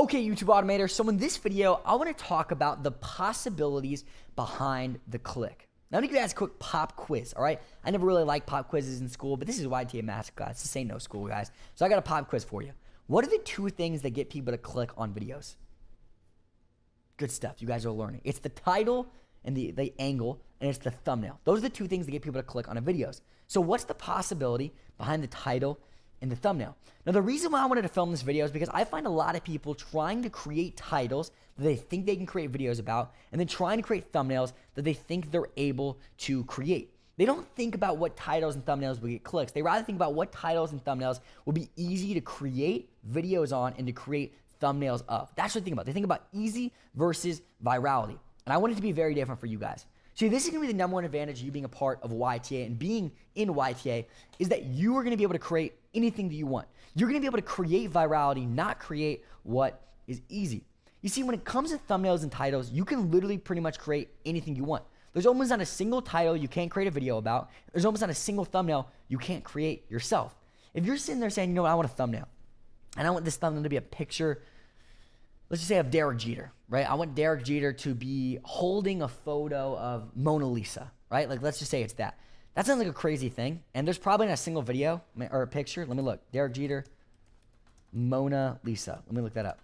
Okay, YouTube Automator, so in this video, I want to talk about the possibilities behind the click. Now, I'm going to give you guys a quick pop quiz, all right? I never really liked pop quizzes in school, but this is YTA Master Class. This ain't no school, guys. So I got a pop quiz for you. What are the two things that get people to click on videos? Good stuff. You guys are learning. It's the title and the angle, and it's the thumbnail. Those are the two things that get people to click on videos. So what's the possibility behind the title and the thumbnail? Now, the reason why I wanted to film this video is because I find a lot of people trying to create titles that they think they can create videos about, and then trying to create thumbnails that they think they're able to create. They don't think about what titles and thumbnails will get clicks. They rather think about what titles and thumbnails will be easy to create videos on and to create thumbnails of. That's what they think about. They think about easy versus virality. And I want it to be very different for you guys. See, this is going to be the number one advantage of you being a part of YTA and being in YTA is that you are going to be able to create anything that you want. You're going to be able to create virality, not create what is easy. You see, when it comes to thumbnails and titles, you can literally pretty much create anything you want. There's almost not a single title you can't create a video about. There's almost not a single thumbnail you can't create yourself. If you're sitting there saying, you know what, I want a thumbnail, and I want this thumbnail to be a picture, let's just say of Derek Jeter, right? I want Derek Jeter to be holding a photo of Mona Lisa, right? Like, let's just say it's that. That sounds like a crazy thing, and there's probably not a single video or a picture. Let me look. Derek Jeter, Mona Lisa. Let me look that up.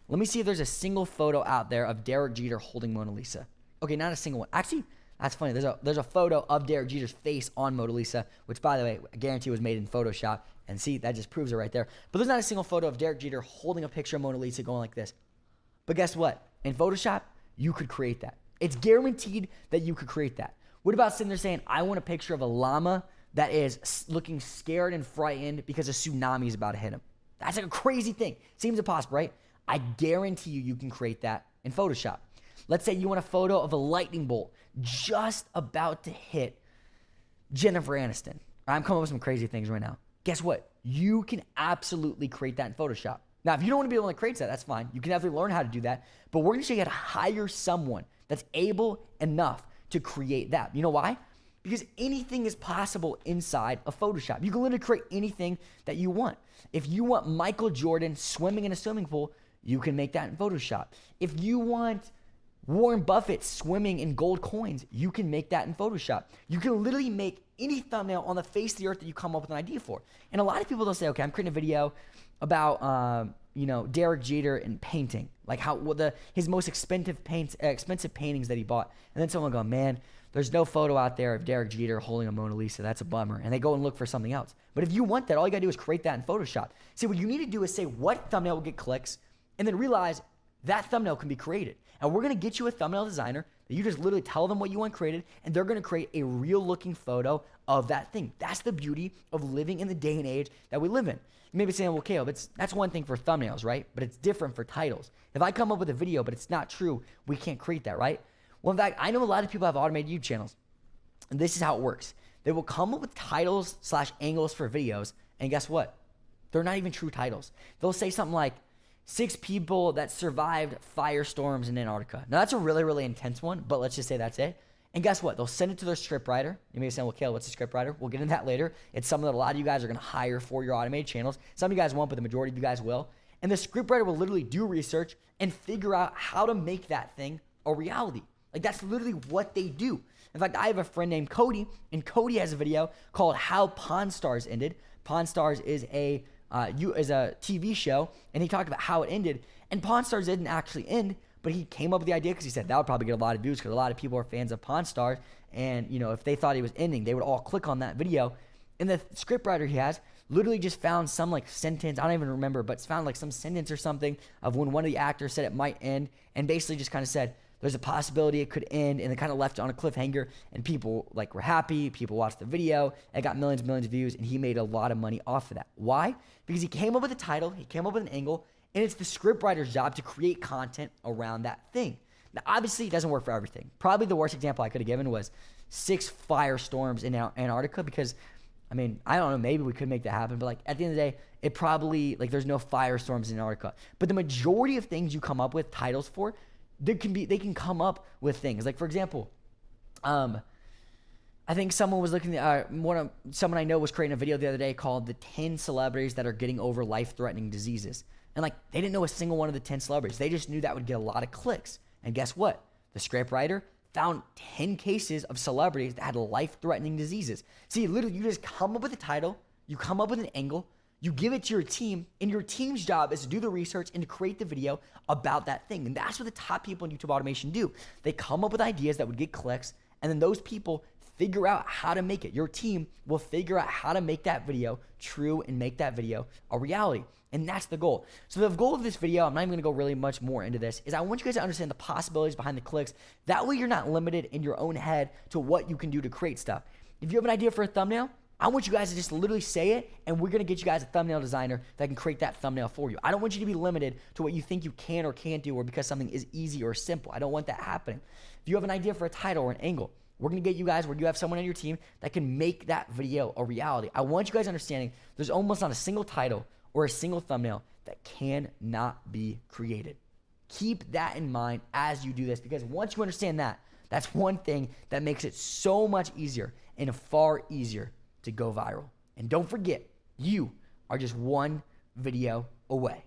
Let me see if there's a single photo out there of Derek Jeter holding Mona Lisa. Okay, not a single one. Actually, that's funny. There's a photo of Derek Jeter's face on Mona Lisa, which, by the way, I guarantee was made in Photoshop. And see, that just proves it right there. But there's not a single photo of Derek Jeter holding a picture of Mona Lisa going like this. But guess what? In Photoshop, you could create that. It's guaranteed that you could create that. What about sitting there saying, I want a picture of a llama that is looking scared and frightened because a tsunami is about to hit him? That's like a crazy thing. Seems impossible, right? I guarantee you can create that in Photoshop. Let's say you want a photo of a lightning bolt just about to hit Jennifer Aniston. I'm coming up with some crazy things right now. Guess what? You can absolutely create that in Photoshop. Now, if you don't want to be able to create that, that's fine. You can definitely learn how to do that. But we're going to show you how to hire someone that's able enough to create that. You know why? Because anything is possible inside of Photoshop. You can literally create anything that you want. If you want Michael Jordan swimming in a swimming pool, you can make that in Photoshop. If you want Warren Buffett swimming in gold coins, you can make that in Photoshop. You can literally make any thumbnail on the face of the earth that you come up with an idea for. And a lot of people, they'll say, okay, I'm creating a video about, Derek Jeter and painting, like his most expensive paintings that he bought. And then someone will go, man, there's no photo out there of Derek Jeter holding a Mona Lisa. That's a bummer. And they go and look for something else. But if you want that, all you got to do is create that in Photoshop. See, what you need to do is say what thumbnail will get clicks, and then realize that thumbnail can be created. And we're going to get you a thumbnail designer that you just literally tell them what you want created, and they're going to create a real looking photo of that thing. That's the beauty of living in the day and age that we live in. You may be saying, well, Caleb, that's one thing for thumbnails, right? But it's different for titles. If I come up with a video, but it's not true, we can't create that, right? Well, in fact, I know a lot of people have automated YouTube channels, and this is how it works. They will come up with titles / angles for videos, and guess what? They're not even true titles. They'll say something like, 6 people that survived firestorms in Antarctica. Now, that's a really, really intense one, but let's just say that's it. And guess what? They'll send it to their scriptwriter. You may be saying, well, Caleb, what's a scriptwriter? We'll get into that later. It's something that a lot of you guys are going to hire for your automated channels. Some of you guys won't, but the majority of you guys will. And the scriptwriter will literally do research and figure out how to make that thing a reality. Like, that's literally what they do. In fact, I have a friend named Cody, and Cody has a video called How Pawn Stars Ended. Pawn Stars is a TV show, and he talked about how it ended. And Pawn Stars didn't actually end, but he came up with the idea because he said that would probably get a lot of views because a lot of people are fans of Pawn Stars, and if they thought he was ending, they would all click on that video. And the scriptwriter he has literally just found some like sentence, I don't even remember, but it's found like some sentence or something of when one of the actors said it might end, and basically just kind of said there's a possibility it could end, and it kind of left it on a cliffhanger, and people were happy. People watched the video. It got millions and millions of views, and he made a lot of money off of that. Why? Because he came up with a title, he came up with an angle, and it's the scriptwriter's job to create content around that thing. Now, obviously, it doesn't work for everything. Probably the worst example I could have given was 6 firestorms in Antarctica because, I don't know, maybe we could make that happen, but at the end of the day, it probably, there's no firestorms in Antarctica. But the majority of things you come up with titles for, they can come up with things. Like, for example, I think someone was looking at someone I know was creating a video the other day called the 10 celebrities that are getting over life-threatening diseases. And like, they didn't know a single one of the 10 celebrities. They just knew that would get a lot of clicks. And guess what? The script writer found 10 cases of celebrities that had life-threatening diseases. See, literally, you just come up with a title, you come up with an angle, you give it to your team, and your team's job is to do the research and to create the video about that thing. And that's what the top people in YouTube automation do. They come up with ideas that would get clicks, and then those people figure out how to make it. Your team will figure out how to make that video true and make that video a reality. And that's the goal. So the goal of this video, I'm not even going to go really much more into this, is I want you guys to understand the possibilities behind the clicks. That way you're not limited in your own head to what you can do to create stuff. If you have an idea for a thumbnail, I want you guys to just literally say it, and we're going to get you guys a thumbnail designer that can create that thumbnail for you. I don't want you to be limited to what you think you can or can't do, or because something is easy or simple. I don't want that happening. If you have an idea for a title or an angle, we're going to get you guys where you have someone on your team that can make that video a reality. I want you guys understanding there's almost not a single title or a single thumbnail that cannot be created. Keep that in mind as you do this, because once you understand that, that's one thing that makes it so much easier and far easier to go viral. And don't forget, you are just one video away.